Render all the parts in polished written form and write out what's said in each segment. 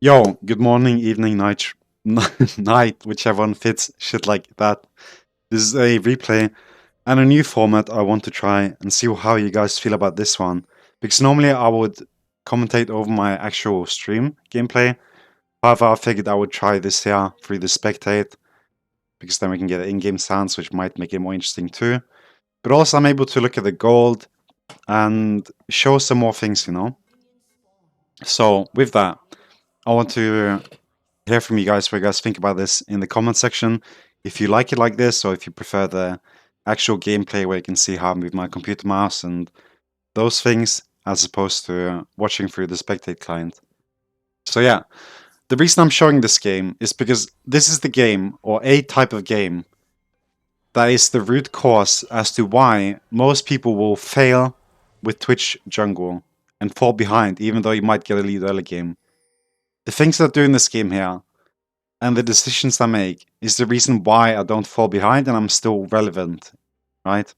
Yo, good morning, evening, night, night, whichever one fits, shit like that. This is a replay and a new format I want to try and see how you guys feel about this one. Because normally I would commentate over my actual stream gameplay. However, I figured I would try this here through the spectate, because then we can get in-game sounds, which might make it more interesting too. But also I'm able to look at the gold and show some more things. So with that, I want to hear from you guys what you guys think about this in the comment section. If you like it like this, or if you prefer the actual gameplay where you can see how I move my computer mouse and those things, as opposed to watching through the spectate client. So yeah, the reason I'm showing this game is because this is the game, or a type of game, that is the root cause as to why most people will fail with Twitch jungle and fall behind, even though you might get a lead early game. The things that I do in this game here and the decisions I make is the reason why I don't fall behind and I'm still relevant, right?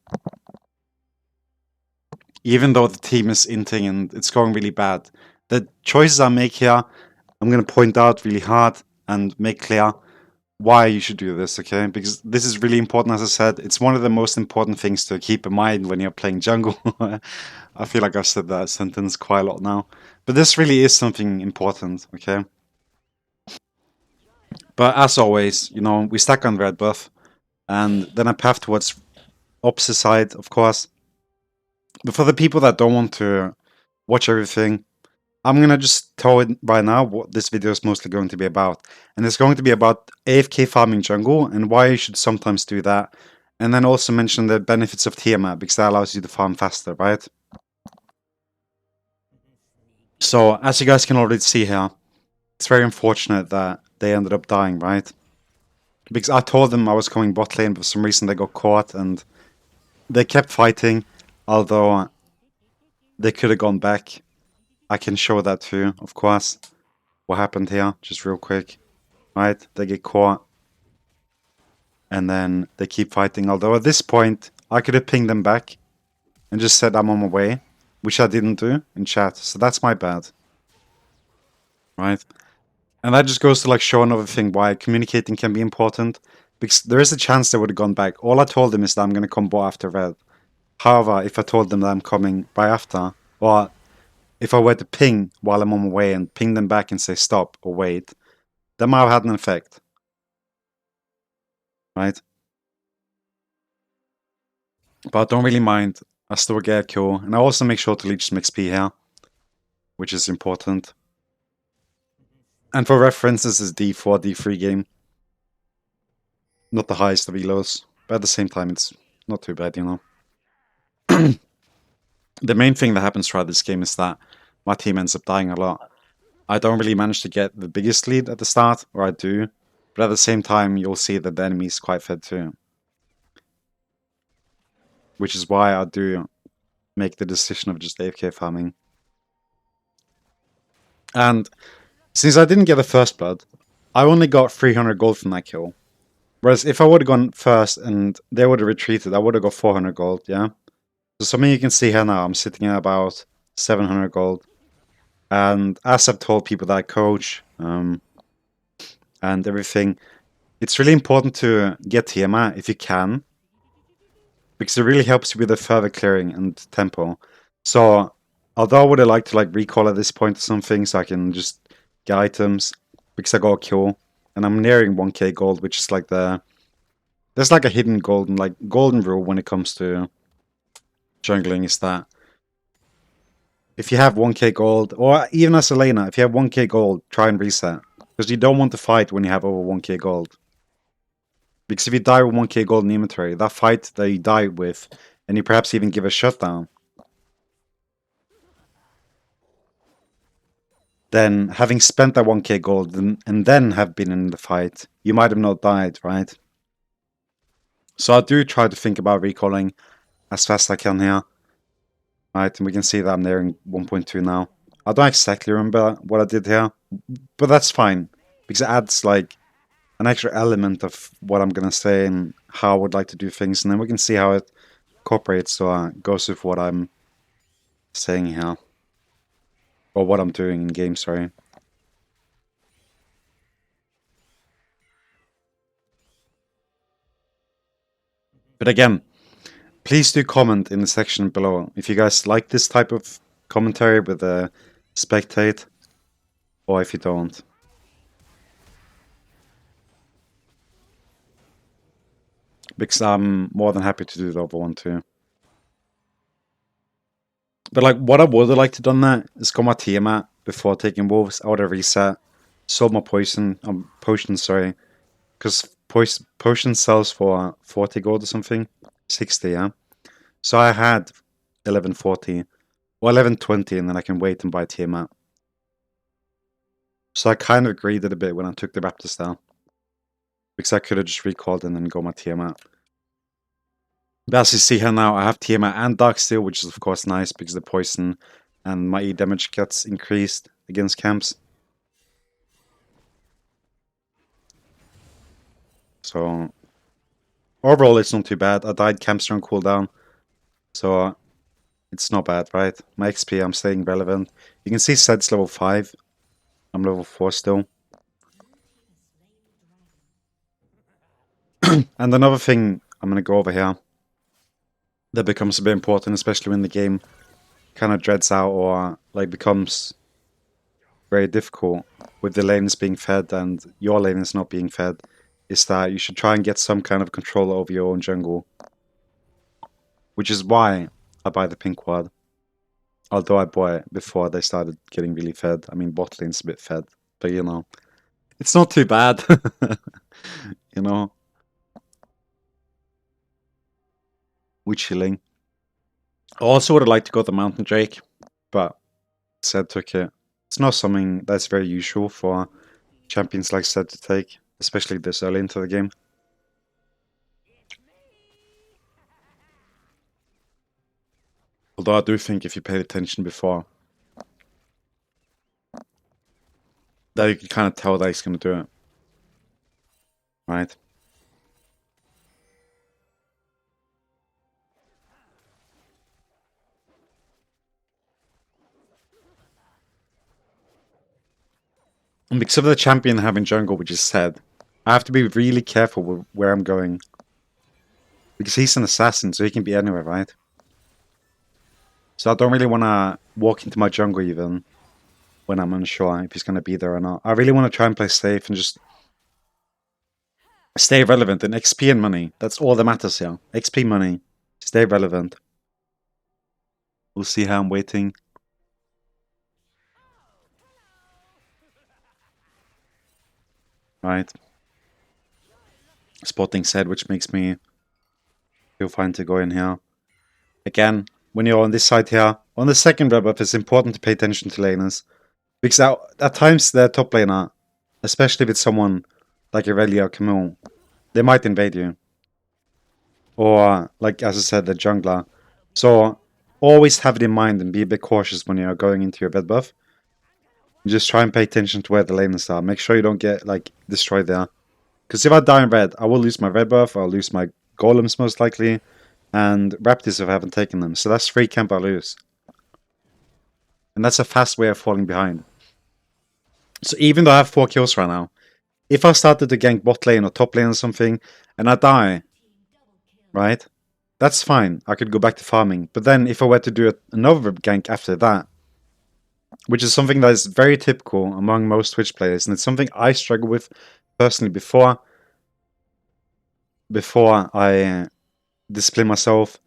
Even though the team is inting and it's going really bad. The choices I make here, I'm going to point out really hard and make clear why you should do this, okay? Because this is really important, as I said. It's one of the most important things to keep in mind when you're playing jungle. I feel like I've said that sentence quite a lot now. But this really is something important, okay? But as always, we stack on red buff, and then I path towards opposite side, of course. But for the people that don't want to watch everything, I'm gonna just tell it right now what this video is mostly going to be about. And it's going to be about AFK farming jungle and why you should sometimes do that. And then also mention the benefits of Tiamat, because that allows you to farm faster, right? So, as you guys can already see here, it's very unfortunate that they ended up dying, right? Because I told them I was coming bot lane, but for some reason they got caught and they kept fighting, although they could have gone back. I can show that too, of course. What happened here, just real quick. Right, they get caught. And then they keep fighting. Although at this point, I could have pinged them back and just said I'm on my way, which I didn't do in chat. So that's my bad. Right? And that just goes to like show another thing why communicating can be important. Because there is a chance they would have gone back. All I told them is that I'm going to come bot after red. However, if I told them that I'm coming by after, or if I were to ping while I'm on my way and ping them back and say stop or wait, that might have had an effect. Right? But I don't really mind. I still get a kill. And I also make sure to leech some XP here, which is important. And for reference, this is D4, D3 game. Not the highest of elos, but at the same time, it's not too bad, The main thing that happens throughout this game is that my team ends up dying a lot. I don't really manage to get the biggest lead at the start, or I do, but at the same time, you'll see that the enemy is quite fed too. Which is why I do make the decision of just AFK farming. And since I didn't get the first blood, I only got 300 gold from that kill. Whereas if I would have gone first and they would have retreated, I would have got 400 gold, yeah? So something you can see here now, I'm sitting at about 700 gold. And as I've told people that I coach and everything, it's really important to get Tiamat if you can, because it really helps you with the further clearing and tempo. So although I would have liked to like recall at this point or something so I can just get items, because I got a kill, and I'm nearing 1k gold, which is like there's like a hidden golden rule when it comes to jungling, is that if you have 1k gold, or even as a laner, if you have 1k gold, try and reset. Because you don't want to fight when you have over 1k gold. Because if you die with 1k gold in inventory, that fight that you die with, and you perhaps even give a shutdown, then having spent that 1k gold and then have been in the fight, you might have not died, right? So I do try to think about recalling as fast as I can here. Right, and we can see that I'm nearing 1.2 now. I don't exactly remember what I did here, but that's fine, because it adds like an extra element of what I'm gonna say and how I would like to do things, and then we can see how it cooperates or goes with what I'm saying here. Or what I'm doing in game, sorry. But again, please do comment in the section below if you guys like this type of commentary with a spectate, or if you don't. Because I'm more than happy to do the other one too. But like, what I would have liked to done that is got my Tiamat before taking wolves. I would have reset, sold my potion, sorry, because potion sells for 40 gold or something, 60, yeah. So I had 1140 or 1120, and then I can wait and buy Tiamat. So I kind of greeded a bit when I took the Raptor style, because I could have just recalled and then got my Tiamat. But as you see here now, I have Tiamat and Darksteel, which is of course nice because the poison and my E damage gets increased against camps. So overall, it's not too bad. I died campster on cooldown, so it's not bad, right? My XP, I'm staying relevant. You can see Sed's level 5. I'm level 4 still. And another thing I'm going to go over here that becomes a bit important, especially when the game kind of dreads out or like becomes very difficult with the lanes being fed and your lane is not being fed, is that you should try and get some kind of control over your own jungle. Which is why I buy the pink ward. Although I bought it before they started getting really fed. I mean, bot lane's a bit fed, but you know, it's not too bad. You know, we're chilling. I also would have liked to go the Mountain Drake, but Zed took it. It's not something that's very usual for champions like Zed to take, especially this early into the game. Although I do think if you paid attention before, that you can kind of tell that he's going to do it. Right? And because of the champion having jungle, which is Zed, I have to be really careful with where I'm going. Because he's an assassin, so he can be anywhere, right? So I don't really want to walk into my jungle even when I'm unsure if he's going to be there or not. I really want to try and play safe and just stay relevant in XP and money. That's all that matters here. XP, money. Stay relevant. We'll see how I'm waiting. Right. Spotting Zed, which makes me feel fine to go in here. Again, when you're on this side here, on the second red buff, it's important to pay attention to laners. Because at times the top laner, especially with someone like Irelia or Camille, they might invade you. Or, like as I said, the jungler. So, always have it in mind and be a bit cautious when you're going into your red buff. Just try and pay attention to where the laners are. Make sure you don't get, like, destroyed there. Because if I die in red, I will lose my red buff, I'll lose my golems most likely, and raptors if I haven't taken them. So that's 3 camp I lose. And that's a fast way of falling behind. So even though I have 4 kills right now, if I started to gank bot lane or top lane or something, and I die, right? That's fine. I could go back to farming. But then if I were to do another gank after that, which is something that is very typical among most Twitch players, and it's something I struggle with personally before I discipline myself,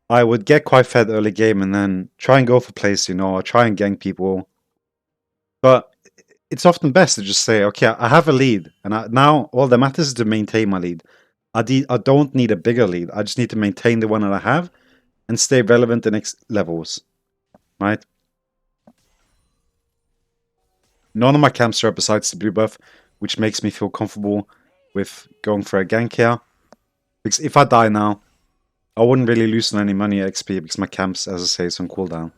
I would get quite fed early game and then try and go for plays, you know, or try and gank people. But it's often best to just say, okay, I have a lead, and now all that matters is to maintain my lead. I don't need a bigger lead. I just need to maintain the one that I have and stay relevant in next levels, right? None of my camps are besides the blue buff, which makes me feel comfortable with going for a gank here. Because if I die now, I wouldn't really lose any money XP because my camps, as I say, is on cooldown.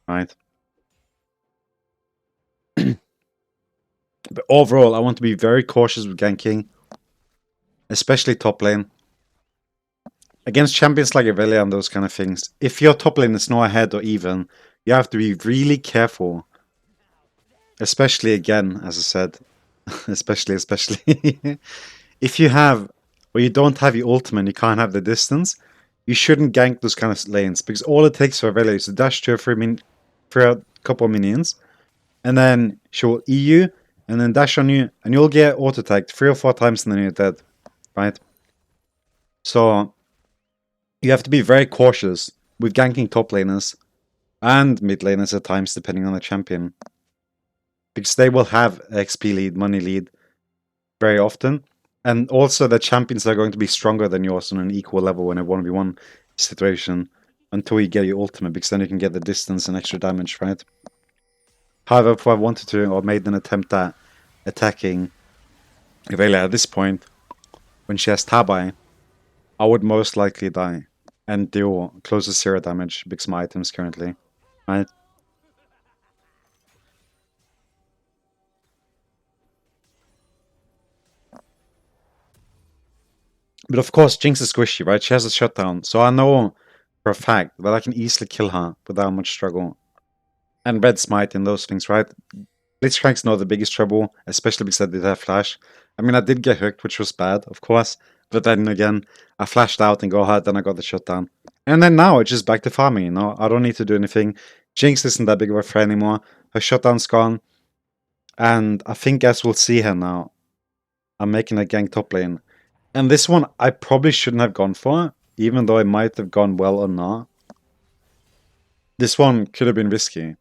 Right? But overall, I want to be very cautious with ganking, especially top lane. Against champions like Irelia and those kind of things, if your top lane is not ahead or even, you have to be really careful. Especially, again, as I said, especially, if you have or you don't have your ultimate and you can't have the distance, you shouldn't gank those kind of lanes, because all it takes for Velia is to dash to her for a couple of minions, and then she'll E you, and then dash on you, and you'll get auto-tagged 3 or 4 times and then you're dead, right? So you have to be very cautious with ganking top laners and mid laners at times, depending on the champion, because they will have XP lead, money lead very often, and also the champions are going to be stronger than yours on an equal level in a 1v1 situation until you get your ultimate, because then you can get the distance and extra damage, right? However, if I wanted to or made an attempt at attacking Irelia at this point, when she has Tabai, I would most likely die and deal close to 0 damage because my items currently, right? But of course, Jinx is squishy, right? She has a shutdown, so I know for a fact that I can easily kill her without much struggle. And Red Smite and those things, right? Blitzcrank's not the biggest trouble, especially because I did have Flash. I mean, I did get hooked, which was bad, of course. But then again, I flashed out and go hard, then I got the shutdown. And then now it's just back to farming, you know? I don't need to do anything. Jinx isn't that big of a threat anymore. Her shutdown's gone. And I think as we'll see her now, I'm making a gank top lane. And this one I probably shouldn't have gone for, even though it might have gone well or not. This one could have been risky.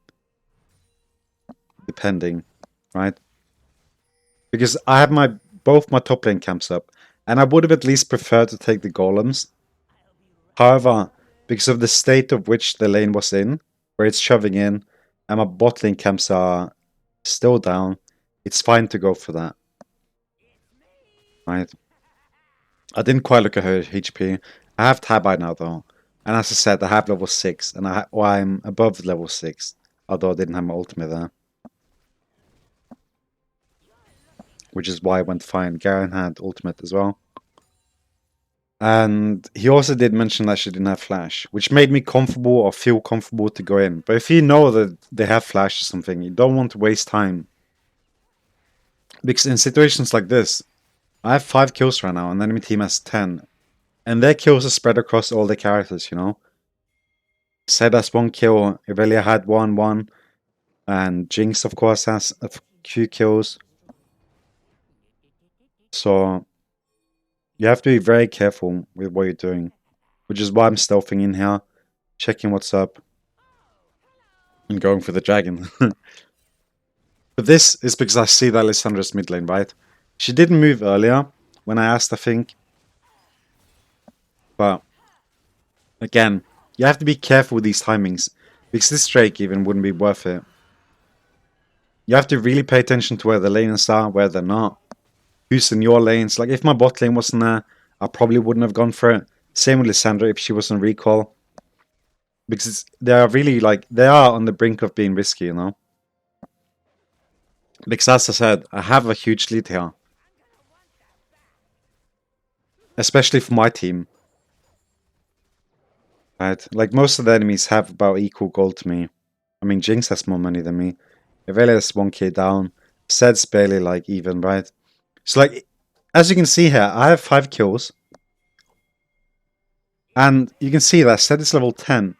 Depending, right? Because I have both my top lane camps up, and I would have at least preferred to take the golems. However, because of the state of which the lane was in, where it's shoving in, and my bot lane camps are still down, it's fine to go for that. Right? I didn't quite look at her HP. I have Tabai now though, and as I said, I have level 6, and I'm above level 6, although I didn't have my ultimate there. Which is why I went fine. Garen had ultimate as well. And he also did mention that she didn't have flash, which made me comfortable or feel comfortable to go in. But if you know that they have flash or something, you don't want to waste time. Because in situations like this, I have 5 kills right now and the enemy team has 10. And their kills are spread across all the characters, you know? Zed has 1 kill, Irelia had 1, and Jinx of course has a few kills. So you have to be very careful with what you're doing, which is why I'm stealthing in here, checking what's up, and going for the dragon. But this is because I see that Lissandra's mid lane, right? She didn't move earlier when I asked, I think. But again, you have to be careful with these timings, because this Drake even wouldn't be worth it. You have to really pay attention to where the laners are, where they're not. Who's in your lanes. Like, if my bot lane wasn't there, I probably wouldn't have gone for it. Same with Lissandra if she was on recall. Because they are really, like, they are on the brink of being risky, you know? Because as I said, I have a huge lead here. Especially for my team. Right? Like, most of the enemies have about equal gold to me. I mean, Jinx has more money than me. Irelia is 1k down. Zed's barely, like, even, right? So, like, as you can see here, I have 5 kills. And you can see that Zed is level 10.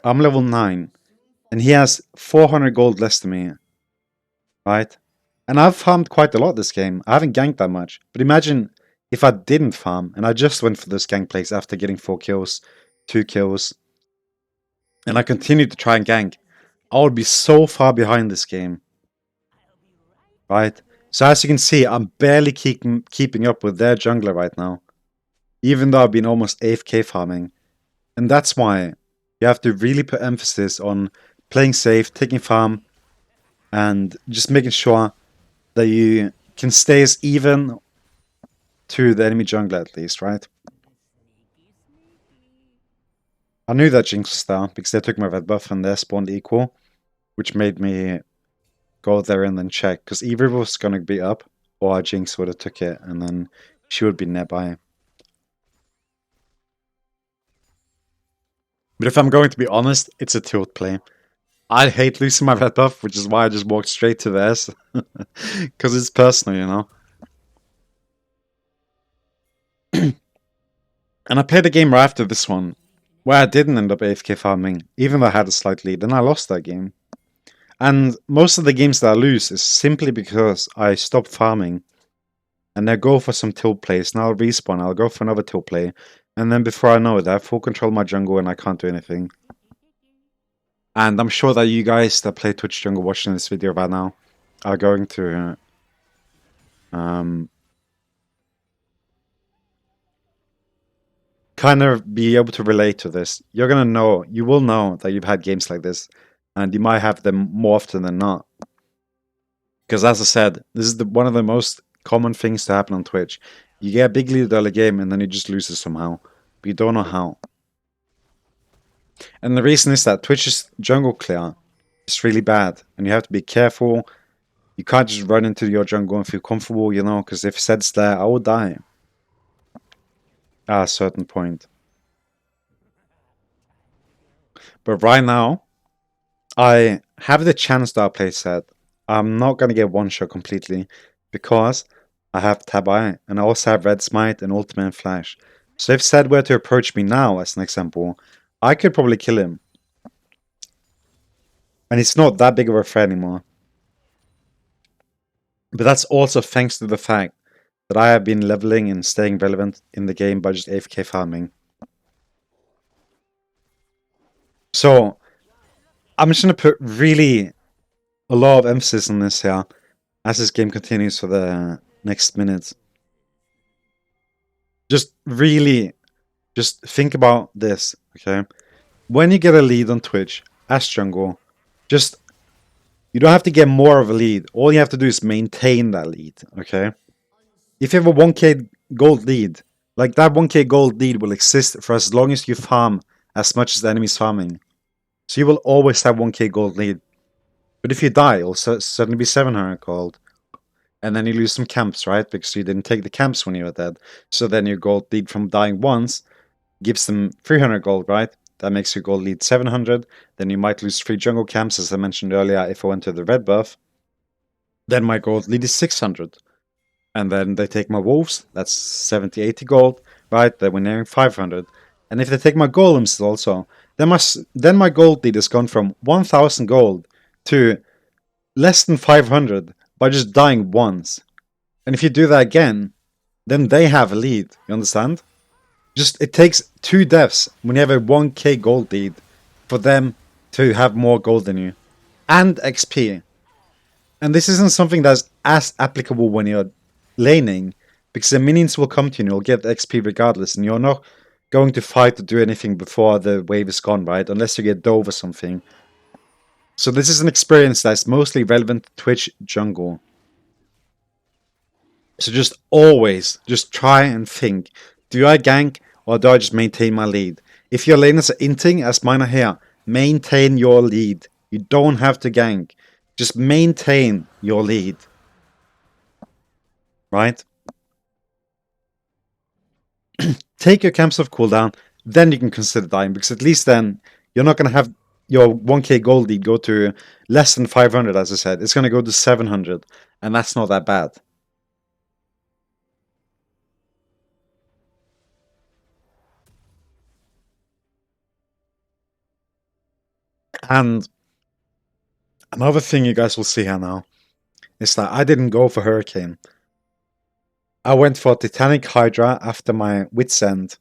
I'm level 9. And he has 400 gold less than me. Right? And I've farmed quite a lot this game. I haven't ganked that much. But imagine if I didn't farm and I just went for those gank plays after getting 4 kills, 2 kills, and I continued to try and gank. I would be so far behind this game. Right? So as you can see, I'm barely keeping up with their jungler right now. Even though I've been almost AFK farming. And that's why you have to really put emphasis on playing safe, taking farm, and just making sure that you can stay as even to the enemy jungler at least, right? I knew that Jinx was there because they took my red buff and they spawned equal, which made me go there and then check, because either was going to be up or Jinx would have took it and then she would be nearby. But if I'm going to be honest, it's a tilt play. I hate losing my red buff, which is why I just walked straight to theirs. Because it's personal, you know? And I played a game right after this one where I didn't end up AFK farming, even though I had a slight lead, and I lost that game. And most of the games that I lose is simply because I stop farming and I go for some tilt plays, and I'll respawn, I'll go for another tilt play, and then before I know it, I have full control of my jungle and I can't do anything. And I'm sure that you guys that play Twitch jungle watching this video right now are going to kind of be able to relate to this. You're gonna know, you will know that you've had games like this, and you might have them more often than not. Because as I said, this is one of the most common things to happen on Twitch. You get a big lead early game and then you just lose it somehow, but you don't know how. And the reason is that Twitch's jungle clear is really bad, and you have to be careful. You can't just run into your jungle and feel comfortable, you know, because if Zed's there, I will die at a certain point. But right now, I have the chance to outplay Zed. I'm not going to get one shot completely because I have Tab Eye and I also have Red Smite and Ultimate and Flash. So if Zed were to approach me now, as an example, I could probably kill him. And it's not that big of a threat anymore. But that's also thanks to the fact that I have been leveling and staying relevant in the game by just AFK farming. So I'm just going to put really a lot of emphasis on this here as this game continues for the next minutes. Just really, just think about this, okay? When you get a lead on Twitch as jungle, just, you don't have to get more of a lead. All you have to do is maintain that lead, okay? If you have a 1k gold lead, like that 1k gold lead will exist for as long as you farm as much as the enemy's farming. So you will always have 1k gold lead. But if you die, it'll suddenly be 700 gold. And then you lose some camps, right? Because you didn't take the camps when you were dead. So then your gold lead from dying once gives them 300 gold, right? That makes your gold lead 700. Then you might lose 3 jungle camps, as I mentioned earlier, if I went to the red buff. Then my gold lead is 600. And then they take my wolves, that's 70, 80 gold, right? Then we're nearing 500. And if they take my golems also, then my gold lead has gone from 1000 gold to less than 500 by just dying once. And if you do that again, then they have a lead, you understand? Just, it takes 2 deaths when you have a 1k gold lead for them to have more gold than you. And XP. And this isn't something that's as applicable when you're laning, because the minions will come to you and you'll get XP regardless, and you're not going to fight or do anything before the wave is gone, right? Unless you get dove or something. So this is an experience that's mostly relevant to Twitch jungle. So just always, just try and think, do I gank or do I just maintain my lead? If your laners are inting, as mine are here, maintain your lead. You don't have to gank. Just maintain your lead. Right? Take your camps off cooldown, then you can consider dying, because at least then you're not going to have your 1k gold lead go to less than 500, as I said. It's going to go to 700, and that's not that bad. And another thing you guys will see here now is that I didn't go for Hurricane. I went for Titanic Hydra after my Wit's End.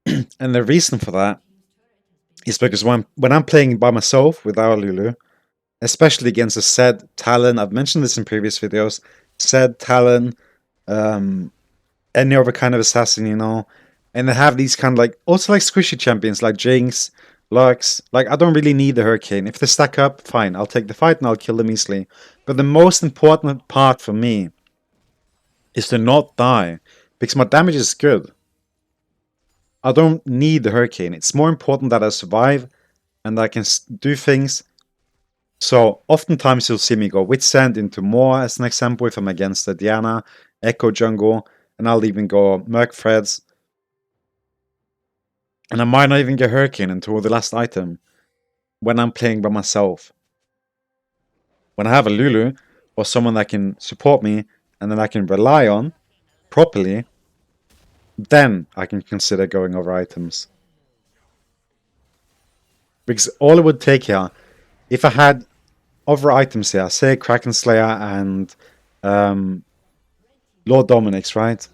And the reason for that is because when I'm playing by myself without Lulu, especially against a Zed, Talon, I've mentioned this in previous videos, Zed, Talon, any other kind of assassin, you know, and they have these kind of like, also like squishy champions like Jinx, Lux. Like, I don't really need the Hurricane. If they stack up, fine, I'll take the fight and I'll kill them easily. But the most important part for me is to not die, because my damage is good. I don't need the Hurricane. It's more important that I survive and I can do things. So oftentimes you'll see me go Wit's End into Moor as an example if I'm against the Diana, Echo Jungle, and I'll even go Merc Threads. And I might not even get Hurricane until the last item when I'm playing by myself. When I have a Lulu or someone that can support me and that I can rely on properly, then I can consider going over items. Because all it would take here, if I had other items here, say Kraken Slayer and Lord Dominic's, right?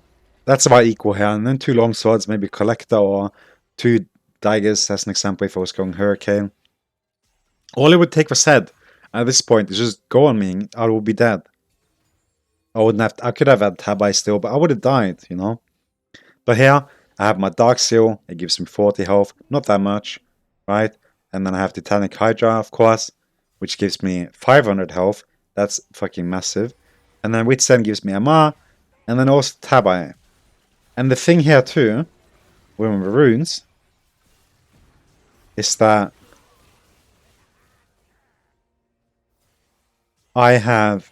That's about equal here. And then 2 long swords, maybe Collector, or 2 daggers, as an example, if I was going Hurricane. All it would take was head at this point is just go on me and I would be dead. I could have had Tabai still, but I would have died, you know? But here, I have my Dark Seal, it gives me 40 health, not that much, right? And then I have Titanic Hydra, of course, which gives me 500 health. That's fucking massive. And then Witsend gives me Amar, and then also Tabai. And the thing here too, with my runes, is that I have,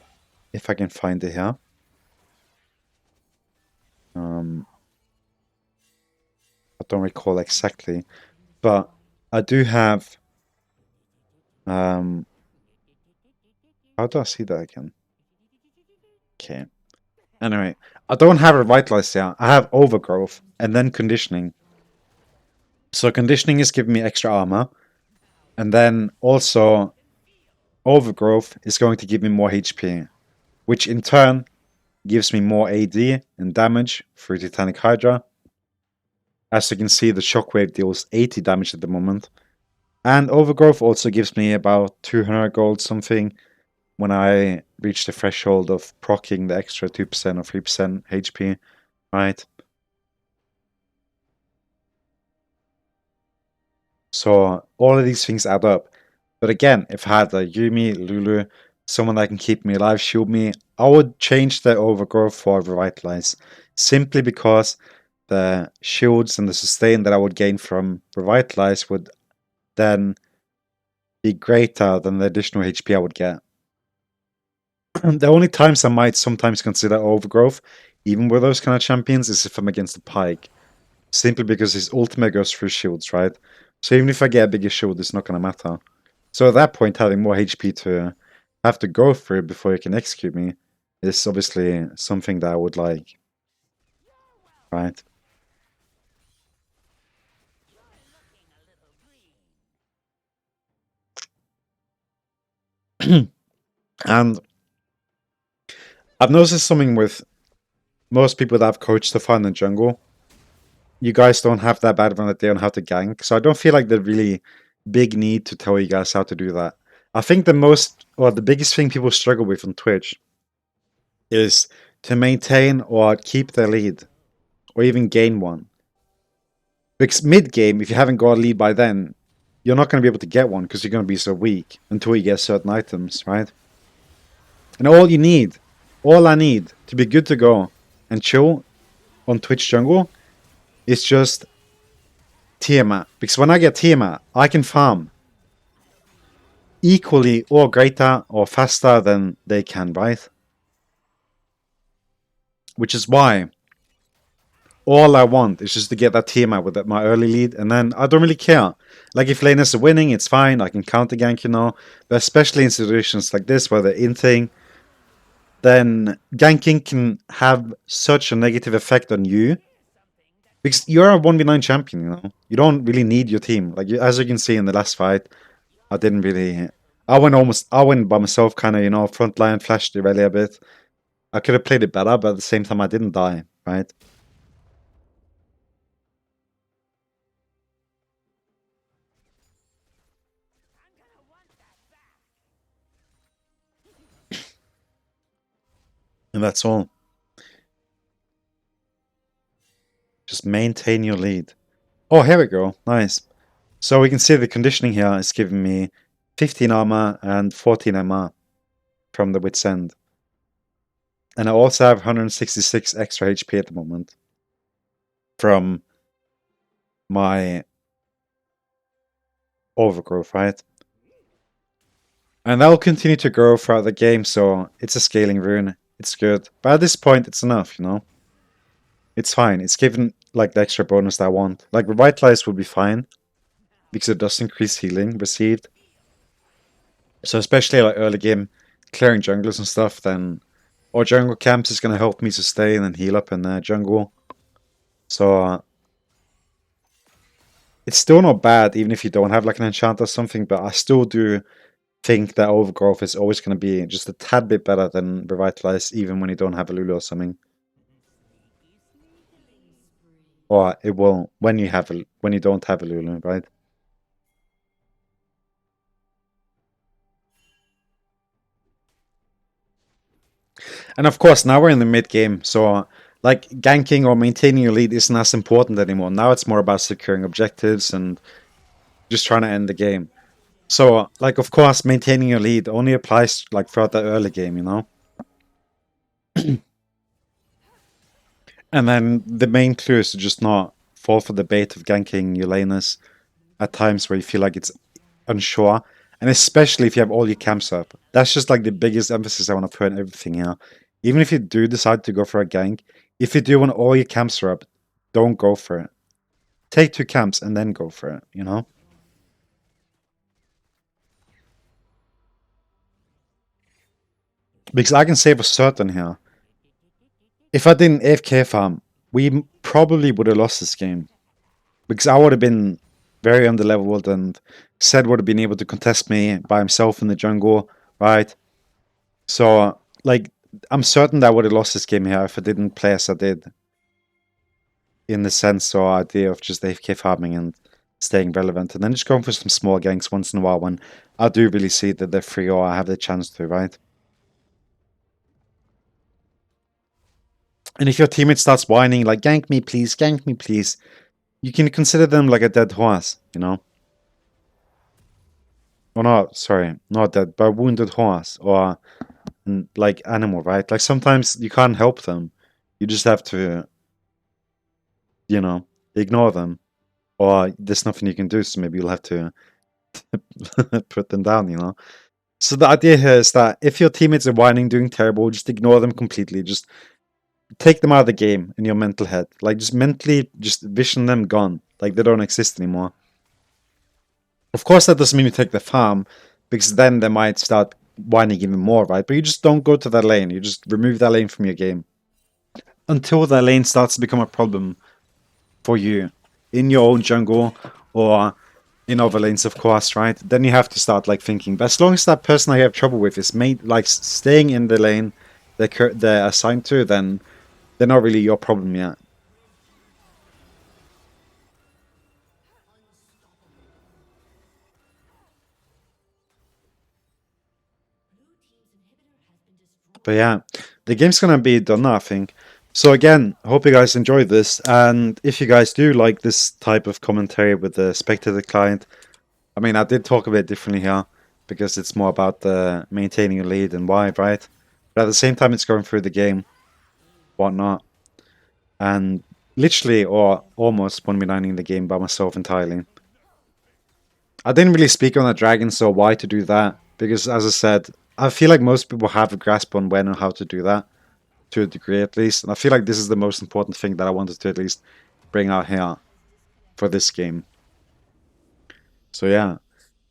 if I can find it here, I don't recall exactly, but I do have, how do I see that again? Okay. Anyway, I don't have Revitalize here. I have Overgrowth and then Conditioning. So Conditioning is giving me extra armor. And then also Overgrowth is going to give me more HP, which in turn gives me more AD and damage through Titanic Hydra. As you can see, the Shockwave deals 80 damage at the moment. And Overgrowth also gives me about 200 gold something when I reach the threshold of proccing the extra 2% or 3% HP, right? So all of these things add up. But again, if I had a Yumi, Lulu, someone that can keep me alive, shield me, I would change the Overgrowth for Revitalize. Simply because the shields and the sustain that I would gain from Revitalize would then be greater than the additional HP I would get. The only times I might sometimes consider Overgrowth, even with those kind of champions, is if I'm against the Pike. Simply because his ultimate goes through shields, right? So even if I get a bigger shield, it's not going to matter. So at that point, having more HP to have to go through before he can execute me is obviously something that I would like, right? And I've noticed something with most people that I've coached to find the jungle. You guys don't have that bad of an idea on how to gank, so I don't feel like the really big need to tell you guys how to do that. I think the biggest thing people struggle with on Twitch is to maintain or keep their lead, or even gain one. Because mid game, if you haven't got a lead by then, you're not going to be able to get one because you're going to be so weak until you get certain items, right? And all I need to be good to go and chill on Twitch jungle is just Tiamat. Because when I get Tiamat, I can farm equally or greater or faster than they can, right? Which is why all I want is just to get that Tiamat with my early lead, and then I don't really care. Like, if laners are winning, it's fine, I can counter gank, you know. But especially in situations like this where they're inting, then ganking can have such a negative effect on you. Because you're a 1v9 champion, you know. You don't really need your team. Like, as you can see in the last fight, I didn't really... I went by myself, kind of, you know, front line, flashed the rally a bit. I could have played it better, but at the same time, I didn't die, right? And that's all. Just maintain your lead. Oh, here we go. Nice. So we can see the conditioning here is giving me 15 armor and 14 MR from the Wit's End. And I also have 166 extra HP at the moment from my overgrowth, right? And that will continue to grow throughout the game, so it's a scaling rune. It's good. But at this point, it's enough, you know? It's fine. It's given, like, the extra bonus that I want. Like, Revitalize would be fine, because it does increase healing received. So especially, like, early game, clearing junglers and stuff, then... Or jungle camps is going to help me sustain and heal up in the jungle. So it's still not bad, even if you don't have like an enchant or something. But I still do think that overgrowth is always going to be just a tad bit better than revitalize, even when you don't have a Lulu or something. Or it will when you have a when you don't have a Lulu, right? And of course, now we're in the mid game, so like ganking or maintaining your lead isn't as important anymore. Now it's more about securing objectives and just trying to end the game. So, like, of course, maintaining your lead only applies like throughout the early game, you know. And then the main clue is to just not fall for the bait of ganking your laners at times where you feel like it's unsure, and especially if you have all your camps up. That's just like the biggest emphasis I want to put on everything here. Even if you do decide to go for a gank, if you do want all your camps are up, don't go for it. Take two camps and then go for it, you know? Because I can say for certain here, if I didn't AFK farm, we probably would have lost this game. Because I would have been very underleveled and Sed would have been able to contest me by himself in the jungle, right? So, like, I'm certain that I would have lost this game here if I didn't play as I did. In the sense or idea of just AFK farming and staying relevant. And then just going for some small ganks once in a while when I do really see that they're free or I have the chance to, right? And if your teammate starts whining, like, gank me, please, you can consider them like a dead horse, you know? Or not, sorry, not dead, but a wounded horse or like animal, right? Like sometimes you can't help them. You just have to, you know, ignore them. Or there's nothing you can do, so maybe you'll have to put them down, you know? So the idea here is that if your teammates are whining, doing terrible, just ignore them completely. Just take them out of the game in your mental head. Like just mentally, just vision them gone. Like they don't exist anymore. Of course, that doesn't mean you take the farm, because then they might start whining even more, right? But you just don't go to that lane. You just remove that lane from your game until that lane starts to become a problem for you in your own jungle or in other lanes, of course, right? Then you have to start like thinking. But as long as that person I have trouble with is made like staying in the lane they're assigned to, then they're not really your problem yet. But yeah, the game's gonna be done now, I think. So again, hope you guys enjoyed this, and if you guys do like this type of commentary with the spectator client, I mean, I did talk a bit differently here because it's more about the maintaining a lead and why, right? But at the same time, it's going through the game, whatnot, and literally or almost 1v9ing the game by myself entirely. I didn't really speak on the dragon, so why to do that? Because as I said, I feel like most people have a grasp on when and how to do that, to a degree at least. And I feel like this is the most important thing that I wanted to at least bring out here for this game. So yeah.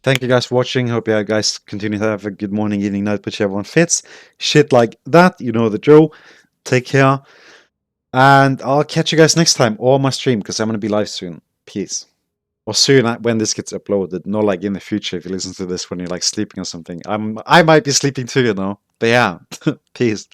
Thank you guys for watching. Hope you guys continue to have a good morning, evening, night, whichever one fits. Shit like that, you know the drill. Take care. And I'll catch you guys next time or my stream because I'm going to be live soon. Peace. Or soon when this gets uploaded. Not like in the future if you listen to this when you're like sleeping or something. I might be sleeping too, you know. But yeah, peace.